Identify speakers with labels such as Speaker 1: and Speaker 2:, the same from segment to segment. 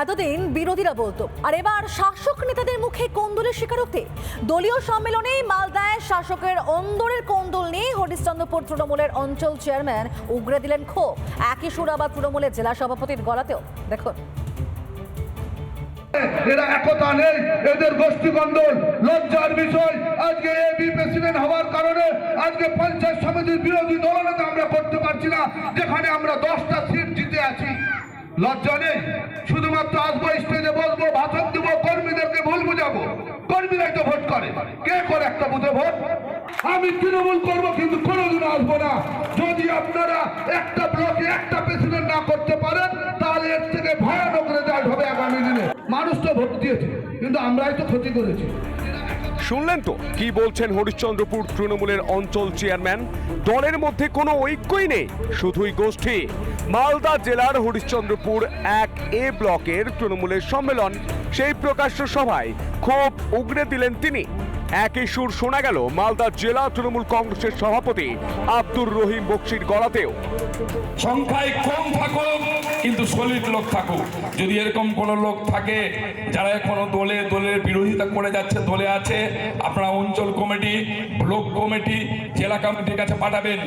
Speaker 1: এতদিন বিরোধীরা বলতো, আর এবার শাসক নেতাদের মুখে কোন্দলের স্বীকারোক্তি। দলীয় সম্মেলনে মালদায় শাসকের অন্দরের কোন্দল নিয়ে হরিশ্চন্দ্রপুর তৃণমূলের অঞ্চল চেয়ারম্যান উগরে দিলেন ক্ষোভ। একই সুর আবার তৃণমূলের জেলা সভাপতির গলাতেও। দেখুন,
Speaker 2: এরা একতা নেই, এদের গোষ্ঠী কন্দল লজ্জার বিষয়। আজকে এবি প্রেসিডেন্ট হওয়ার কারণে আজকে পঞ্চায়েত সমিতির বিরোধী দলনেতা আমরা করতে পারছি না, যেখানে আমরা 10টা সিট জিতে আছি। লজ্জা নেই, শুধুমাত্র আসবো, স্টেজে বসবো, ভাষণ দেবো, কর্মীদেরকে ভুল বুঝাবো। কর্মীরাই তো ভোট করে, কে করে একটা বুথে ভোট? আমি তৃণমূল করবো, কিন্তু কোনোদিন আসবো না। যদি আপনারা একটা ব্লকে একটা প্রেসিডেন্ট না করতে পারেন, তাহলে এর থেকে ভয়ানক রেজাল্ট হবে আগামী দিনে। মানুষ তো ভোট দিয়েছে, কিন্তু আমরাই তো ক্ষতি করেছি।
Speaker 3: শুনলেন তো কি বলছেন হরিশ্চন্দ্রপুর তৃণমূলের অঞ্চল চেয়ারম্যান। দলের মধ্যে কোনো ঐক্যই নেই, শুধুই গোষ্ঠী। মালদা জেলার হরিশ্চন্দ্রপুর 1A ব্লকের তৃণমূলের সম্মেলন, সেই প্রকাশ্য সভায় ক্ষোভ উগরে দিলেন তিনি। একই সুর শোনা গেল মালদা জেলা তৃণমূল কংগ্রেসের সভাপতি আব্দুর রহিম বক্সির গলাতেও।
Speaker 4: সংখ্যায় কম থাকুক, কিন্তু সলিড লোক থাকুক। যদি এরকম কোন লোক থাকে যারা এখনো দলের বিরোধিতা করে যাচ্ছে, দলে আছে, আপনারা অঞ্চল কমিটি, ব্লক কমিটি, জেলা কমিটির কাছে পাঠাবেন।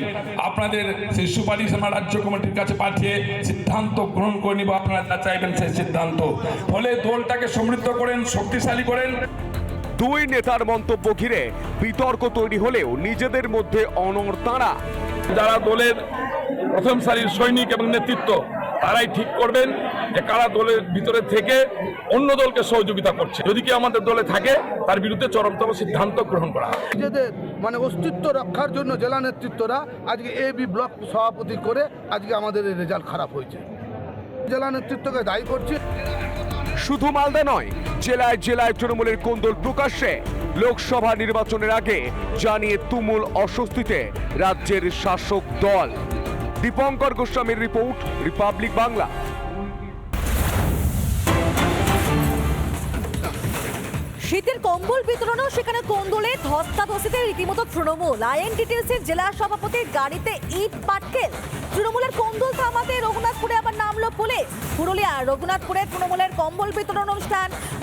Speaker 4: আপনাদের সেই সুপারিশ আমরা রাজ্য কমিটির কাছে পাঠিয়ে সিদ্ধান্ত গ্রহণ করে নিব। আপনারা যা চাইবেন সেই সিদ্ধান্ত, ফলে দলটাকে সমৃদ্ধ করেন, শক্তিশালী করেন।
Speaker 3: দুই নেতার মন্তব্য ঘিরে বিতর্ক তৈরি হলেও নিজেদের মধ্যে অনড় তাঁরা।
Speaker 4: যারা দলের প্রথম সারির সৈনিক এবং নেতৃত্ব, তারাই ঠিক করবেন যে কারা দলের ভিতরে থেকে অন্য দলকে সহযোগিতা করছে। যদি কি আমাদের দলে থাকে, তার বিরুদ্ধে চরমতম সিদ্ধান্ত গ্রহণ করা।
Speaker 2: নিজেদের অস্তিত্ব রক্ষার জন্য জেলা নেতৃত্বরা আজকে এবি ব্লক সভাপতি করে আজকে আমাদের এই রেজাল্ট খারাপ হয়েছে। জেলা নেতৃত্বকে দায়ী করছি।
Speaker 3: শুধু মালদা নয়, জেলায় জেলায় তৃণমূলের কোন্দল প্রকাশ্যে। লোকসভা নির্বাচনের আগে জানিয়ে তুমুল অস্বস্তিতে রাজ্যের শাসক দল। দীপঙ্কর গোস্বামীর রিপোর্ট, রিপাবলিক বাংলা।
Speaker 1: শীতের কম্বল বিতরণও সেখানে কোন্দলে ধস্তাধস্তিতে রীতিমতো তৃণমূল। আইএনটিটিউসির জেলা সভাপতির গাড়িতে ইট পাটকেল। তৃণমূলের কোন্দল থামাতে রঘুনাথপুরে আবার নামলো পুলিশ। পুরুলিয়া রঘুনাথপুরে তৃণমূলের কম্বল বিতরণ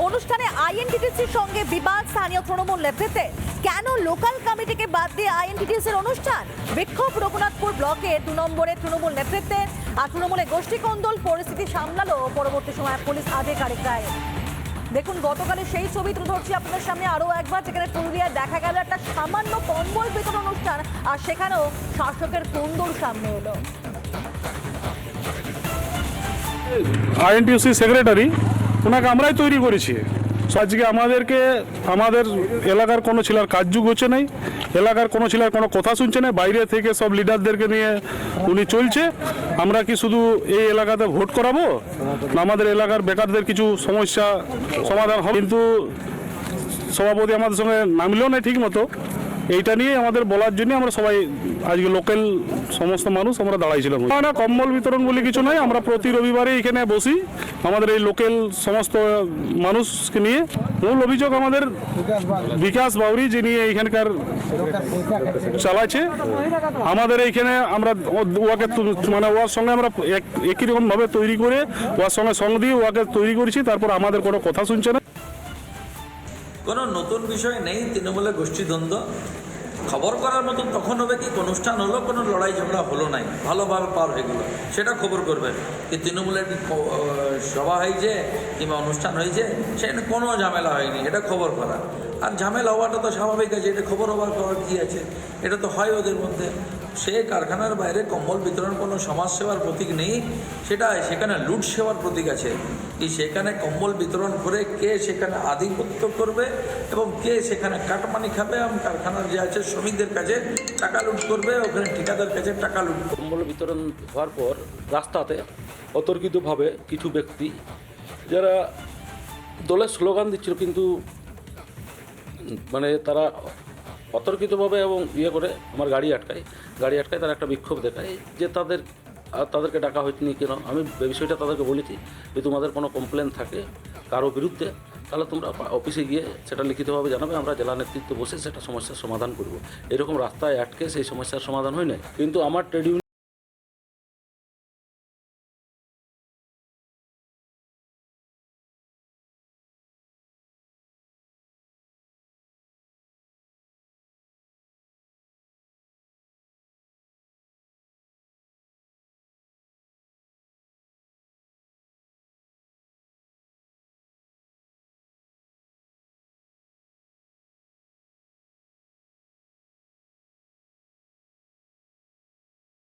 Speaker 1: অনুষ্ঠানে আইএনটিটিউসির সঙ্গে বিবাদ স্থানীয় তৃণমূল নেতৃত্বে। কেন লোকাল কমিটিকে বাদ দিয়ে আইএনটিটিউসির অনুষ্ঠান? বিক্ষোভ রঘুনাথপুর ব্লকের 2 নম্বরে তৃণমূল নেতৃত্বে। আর তৃণমূলের গোষ্ঠী কোন্দল পরিস্থিতি সামলালো পরবর্তী সময় পুলিশ আধিকারিকরাই। দেখুন, গতকালে সেই ছবি তুলে ধরছি আপনাদের সামনে আরো একবার, যেখানে পুরুলিয়ায় দেখা গেল একটা সামান্য কম্বল বিতরণ অনুষ্ঠান, আর সেখানেও শাসকের কোন্দল সামনে এলো।
Speaker 5: আইএনটিউসি সেক্রেটারি, ওনাকে আমরাই তৈরি করেছি। আজকে আমাদের এলাকার কোনো ছেলের কাজযোগ হচ্ছে নাই, এলাকার কোনো ছেলের কোনো কথা শুনছে না, বাইরে থেকে সব লিডারদেরকে নিয়ে উনি চলছে। আমরা কি শুধু এই এলাকাতে ভোট করাবো না আমাদের এলাকার বেকারদের কিছু সমস্যা সমাধান হবে? কিন্তু সভাপতি আমাদের সঙ্গে নামলেও না ঠিক মতো। এইটা নিয়ে আমাদের বলার জন্য আমরা সবাই আজকে লোকাল সমস্ত মানুষ আমরা দাঁড়াইছিলাম। না, কম্বল বিতরণ বলে কিছু নয়। আমরা প্রতি রবিবারে এখানে বসি আমাদের এই লোকাল সমস্ত মানুষকে নিয়ে। মূল অভিযোগ আমাদের বিকাশ বাউরি, যিনি এইখানকার চালাচ্ছে আমাদের এইখানে। আমরা ওয়াকে ওয়ার সঙ্গে আমরা একই রকমভাবে তৈরি করে ওয়ার সঙ্গে সঙ্গ দিয়ে ওয়াকে তৈরি করেছি। তারপর আমাদের কোনো কথা শুনছে না।
Speaker 6: কোনো নতুন বিষয় নেই তৃণমূলের গোষ্ঠীদ্বন্দ্ব। খবর করার মতন তখন হবে কি অনুষ্ঠান হলো, কোনো লড়াই ঝগড়া হলো নাই, ভালোভাবে পার হয়ে গেলো, সেটা খবর করবেন। কি তৃণমূলের সভা হয়েছে কিংবা অনুষ্ঠান হয়েছে, সেখানে কোনো ঝামেলা হয়নি, এটা খবর করা। আর ঝামেলা হওয়াটা তো স্বাভাবিক আছে, এটা খবর হওয়ার কী আছে, এটা তো হয় ওদের মধ্যে। সে কারখানার বাইরে কম্বল বিতরণ কোনো সমাজসেবার প্রতীক নেই, সেখানে লুট সেবার প্রতীক আছে। কি সেখানে কম্বল বিতরণ করে কে সেখানে আধিপত্য করবে এবং কে সেখানে কাটমানি খাবে এবং কারখানার যে আছে শ্রমিকদের কাছে টাকা লুট করবে, ওখানে ঠিকাদার কাছে টাকা লুট।
Speaker 7: কম্বল বিতরণ হওয়ার পর রাস্তাতে অতর্কিতভাবে কিছু ব্যক্তি যারা দলের স্লোগান দিচ্ছিল, কিন্তু তারা অতর্কিতভাবে এবং করে আমার গাড়ি আটকায় তারা একটা বিক্ষোভ দেখায় যে তাদেরকে ডাকা হয়নি কেন। আমি বিষয়টা তাদেরকে বলেছি যে তোমাদের কোনো কমপ্লেন থাকে কারো বিরুদ্ধে, তাহলে তোমরা অফিসে গিয়ে সেটা লিখিতভাবে জানাবে, আমরা জেলা নেতৃত্ব বসে সেটা সমস্যার সমাধান করব। এরকম রাস্তায় আটকে সেই সমস্যার সমাধান হয় না। কিন্তু আমার ট্রেড